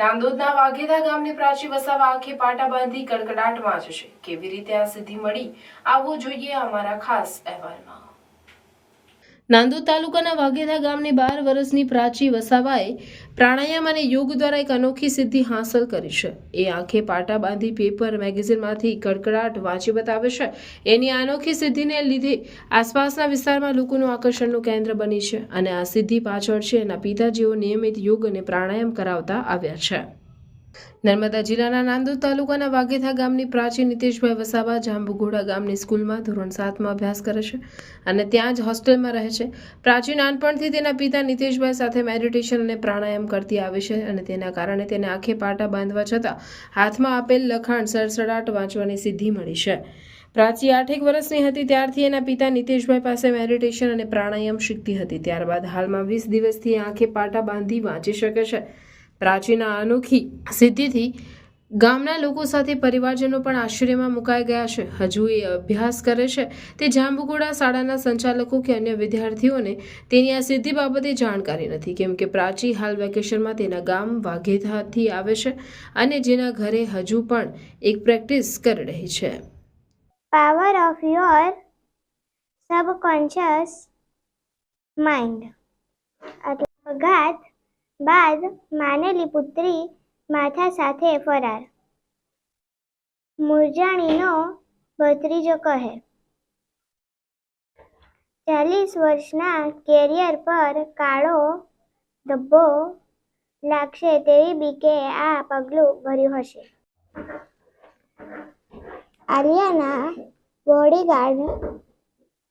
નાંદોદના વાઘેધા ગામની પ્રાચી વસાવા આંખે પાટા બાંધી કડકડાટમાં જ છે. કેવી રીતે આ સિદ્ધિ મળી, આવવું જોઈએ અમારા ખાસ અહેવાલમાં. નાંદોદ તાલુકાના વાઘેધા ગામની 12 વર્ષની પ્રાચી વસાવાએ પ્રાણાયામ અને યોગ દ્વારા એક અનોખી સિદ્ધિ હાંસલ કરી છે. એ આંખે પાટા બાંધી પેપર મેગેઝિનમાંથી કડકડાટ વાંચી બતાવે છે. એની આ અનોખી સિદ્ધિને લીધે આસપાસના વિસ્તારમાં લોકોનું આકર્ષણનું કેન્દ્ર બની છે અને આ સિદ્ધિ પાછળ છે એના પિતા જેઓ નિયમિત યોગ અને પ્રાણાયામ કરાવતા આવ્યા છે. નર્મદા જિલ્લાના નાંદોદ તાલુકાના વાઘેધા ગામની પ્રાચી નીતેશભાઈ વસાવા જાંબુઘોડા ગામની સ્કૂલમાં ધોરણ 7માં અભ્યાસ કરે છે અને ત્યાં જ હોસ્ટેલમાં રહે છે. પ્રાચી નાનપણથી તેના પિતા નીતેશભાઈ સાથે મેડિટેશન અને પ્રાણાયામ કરતી આવે છે અને તેના કારણે તેને આંખે પાટા બાંધવા છતાં હાથમાં આપેલ લખાણ સડસડાટ વાંચવાની સિદ્ધિ મળી છે. પ્રાચી 8 વર્ષની હતી ત્યારથી એના પિતા નીતેશભાઈ પાસે મેડિટેશન અને પ્રાણાયામ શીખતી હતી. ત્યારબાદ હાલમાં 20 દિવસથી આંખે પાટા બાંધી વાંચી શકે છે. પ્રાચીના અનોખી સિદ્ધિથી ગામના લોકો સાથે પરિવારજનો પણ આશ્ચર્યમાં મુકાઈ ગયા છે. હજુ એ અભ્યાસ કરે છે. તે જાંબુઘોડા શાળાના સંચાલકો કે અન્ય વિદ્યાર્થીઓને તેની આ સિદ્ધિ બાબતે જાણકારી નથી, કેમ કે પ્રાચી હાલ વેકેશનમાં તેના ગામ વાઘેધાથી આવે છે અને જેના ઘરે હજુ પણ એક પ્રેક્ટિસ કરી રહી છે. Power of your subconscious mind. અપઘાત બાદ માનેલી પુત્રી માથા સાથે ફરાર. મૂરજાણીનો ભત્રીજો કહે, 40 વર્ષના કેરિયર પર કાળો ધબ્બો લાગશે તેવી બીકે આ પગલું ભર્યું હશે. આલિયાના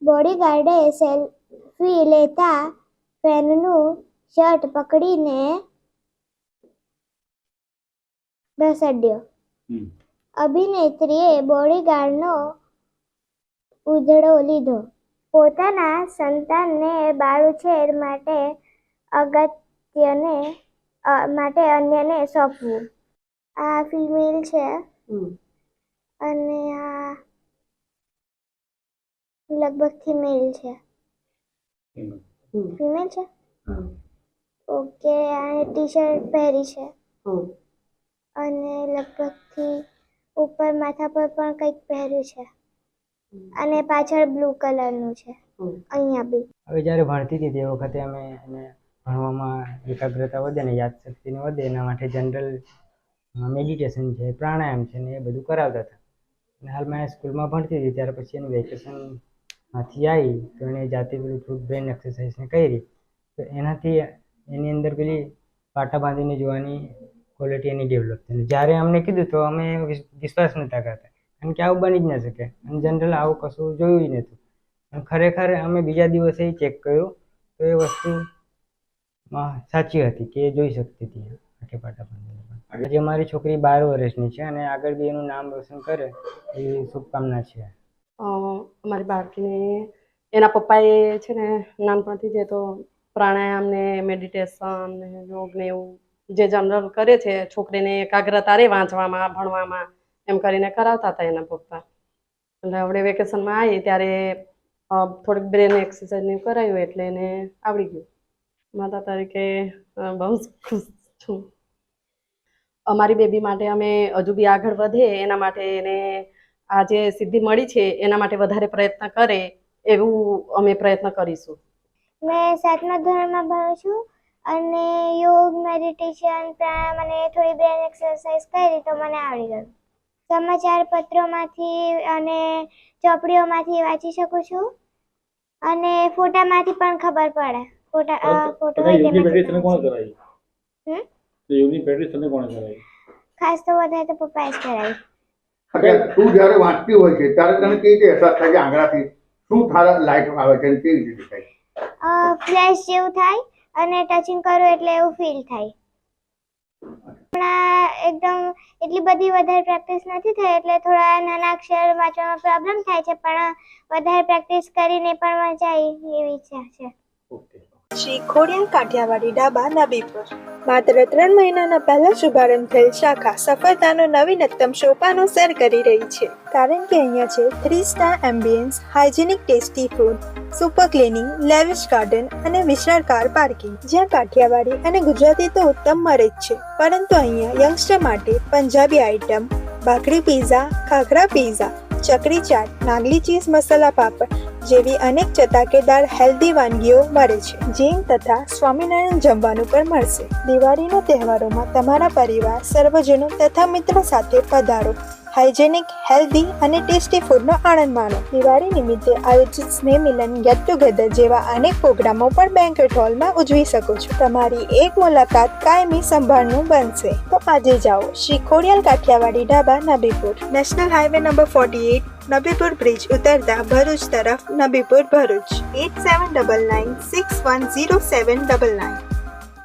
બોડીગાર્ડે સેલ્ફી લેતા ફેનનું શર્ટ પકડીને ઢસડ્યો. અભિનેત્રીએ બોડીગાર્ડનો ઉધડો લીધો. પોતાના સંતાનને બાળુછેર માટે અન્યને સોંપવું. આ ફિમેલ છે અને આ લગભગ ફિમેલ છે. ફિમેલ છે. ઓકે. આ ટી-શર્ટ પહેરી છે અને લગભગથી ઉપર માથા પર પણ કંઈક પહેર્યું છે અને પાછળ બ્લુ કલરનું છે અહીંયા બી. હવે જ્યારે ભણતી હતી તે વખતે અમે એને ભણવામાં એકાગ્રતા વધે ને યાદશક્તિને વધે એના માટે જનરલ મેડિટેશન છે, પ્રાણાયામ છે ને એ બધું કરાવતા હતા. અને હાલમાં એ સ્કૂલમાં ભણતી હતી ત્યાર પછી એનું વેકેશનમાંથી આવી તો એને જાતે પેલું થોડુંક બ્રેન એક્સરસાઇઝને કરી તો એનાથી એની અંદર પેલી પાટા બાંધીને જોવાની ક્વોલિટી એની ડેવલપ થઈ. જ્યારે અમને કીધું તો અમે વિશ્વાસ નહોતા કરતા, કારણ કે આવું બની જ ન શકે અને જનરલ આવું કશું જોયું જ નહોતું. અને ખરેખર અમે બીજા દિવસે ચેક કર્યું તો એ વસ્તુ સાચી હતી કે એ જોઈ શકતી હતી આંખે પાટા બાંધીને. આજે અમારી છોકરી 12 વર્ષની છે અને આગળ બી એનું નામ રોશન કરે એવી શુભકામના છે. અમારી બાળકીને એના પપ્પાએ છે ને નાનપણથી જે તો પ્રાણાયામ ને મેડિટેશન ને યોગ ને એવું જે જનરલ કરે છે છોકરીને એકાગ્રતા રહે વાંચવામાં ભણવામાં એમ કરીને કરાવતા હતા એના પપ્પા. એટલે આપણે વેકેશનમાં આવી ત્યારે થોડીક બ્રેન એક્સરસાઇઝ કરાવ્યું એટલે એને આવડી ગયું. માતા તરીકે બહુ ખુશ છું. અમારી બેબી માટે અમે હજુ બી આગળ વધે એના માટે એને આ જે સિદ્ધિ મળી છે એના માટે વધારે પ્રયત્ન કરે એવું અમે પ્રયત્ન કરીશું. મેં 7મા ધોરણમાં ભણું છું અને યોગ, મેડિટેશન, પ્રાણાયામ અને થોડી બ્રેન એક્સરસાઇઝ કરી તો મને આવડી ગયું. સમાચાર પત્રોમાંથી અને ચોપડીઓમાંથી વાંચી શકું છું અને ફોટામાંથી પણ ખબર પડે. ફોટો ખાસ તો વધારે તો પપ્પાએ જ કરાવી. તું જ્યારે વાંચતી હોય છે ત્યારે તને કેવી રીતે અહેસાસ થાય છે આંગળાથી શું થારા લાઈટ આવે છે કેવી રીતે થાય? ફ્લેશ જેવું થાય અને ટચિંગ કરું એટલે એવું ફીલ થાય. હમણાં એકદમ એટલી બધી વધારે પ્રેક્ટિસ નથી થઈ એટલે થોડા નાના અક્ષર વાંચવામાં પ્રોબ્લેમ થાય છે, પણ વધારે પ્રેક્ટિસ કરીને પણ મજા આવી એવી ઈચ્છા છે. ઓકે. શ્રી ખોડિયાર કાઠિયાવાડી ઢાબા નબીપુર. માત્ર 3 મહિનાના પહેલા શુભારંભ થયેલ શાખા સફળતાનો નવીનતમ સોપાનો સર કરી રહી છે, કારણ કે અહીંયા છે 3 star ambience, hygienic tasty food, super cleaning, lavish garden અને વિશાળ કાર પાર્કિંગ. જ્યાં કાઠિયાવાડી અને ગુજરાતી તો ઉત્તમ મળે જ છે, પરંતુ અહીંયા યંગસ્ટર માટે પંજાબી આઇટમ, ભાખરી પીઝા, ખાખરા પીઝા, ચકરી ચાટ, નાગલી ચીઝ મસાલા પાપડ જેવી અનેક ચટાકેદાર હેલ્ધી વાનગીઓ મળે છે. જૈન તથા સ્વામિનારાયણ જમવાનું પણ મળશે. દિવાળીના તહેવારોમાં તમારા પરિવાર, સર્વજનો તથા મિત્રો સાથે પધારો. હાઇજેનિક, હેલ્ધી અને ટેસ્ટી ફૂડનો આનંદ માણો. દિવાળી નિમિત્તે આયોજિત સ્નેહ મિલન, ગેટ ટુગેધર જેવા અનેક પ્રોગ્રામો પણ બેન્ક્વેટ હોલમાં ઉજવી શકો છો. તમારી એક મુલાકાત કાયમી સંભાળનું બનશે. તો આજે જાઓ Shri Khodiyar Kathiyawadi dhaba Nabipur, national highway number 48, Nabipur bridge ઉતરતા ભરૂચ તરફ, નબીપુર ભરૂચ. 8799610799.